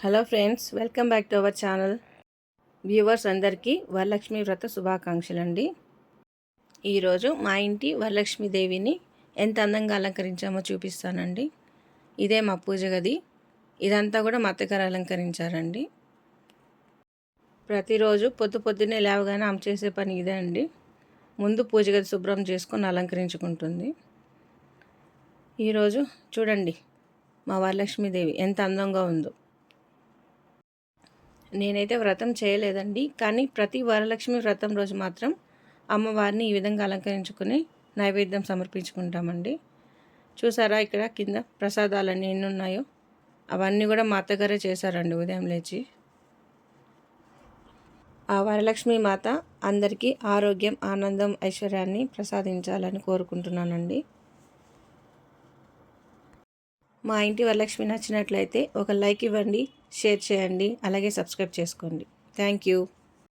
Hello friends, welcome back to our channel. Viewers అందరికీ వరలక్ష్మి వ్రత శుభాకాంక్షలు అండి. ఈరోజు మా ఇంటి వరలక్ష్మీదేవిని ఎంత అందంగా అలంకరించామో చూపిస్తానండి. ఇదే మా పూజ గది. ఇదంతా కూడా మా అత్తగారు అలంకరించారండి. ప్రతిరోజు పొద్దున్నే లేవగానే ఆమె చేసే పని ఇదే అండి. ముందు పూజ గది శుభ్రం చేసుకొని అలంకరించుకుంటుంది. ఈరోజు చూడండి మా వరలక్ష్మీదేవి ఎంత అందంగా ఉందో. నేనైతే వ్రతం చేయలేదండి, కానీ ప్రతి వరలక్ష్మి వ్రతం రోజు మాత్రం అమ్మవారిని ఈ విధంగా అలంకరించుకుని నైవేద్యం సమర్పించుకుంటామండి. చూసారా ఇక్కడ కింద ప్రసాదాలన్నీ ఎన్ని ఉన్నాయో. అవన్నీ కూడా మా అత్తగారే చేశారండి ఉదయం లేచి. ఆ వరలక్ష్మి మాత అందరికీ ఆరోగ్యం, ఆనందం, ఐశ్వర్యాన్ని ప్రసాదించాలని కోరుకుంటున్నానండి. మా ఇంటి వరలక్ష్మి నచ్చినట్లయితే ఒక లైక్ ఇవ్వండి, షేర్ చేయండి, అలాగే సబ్స్క్రైబ్ చేసుకోండి. Thank you.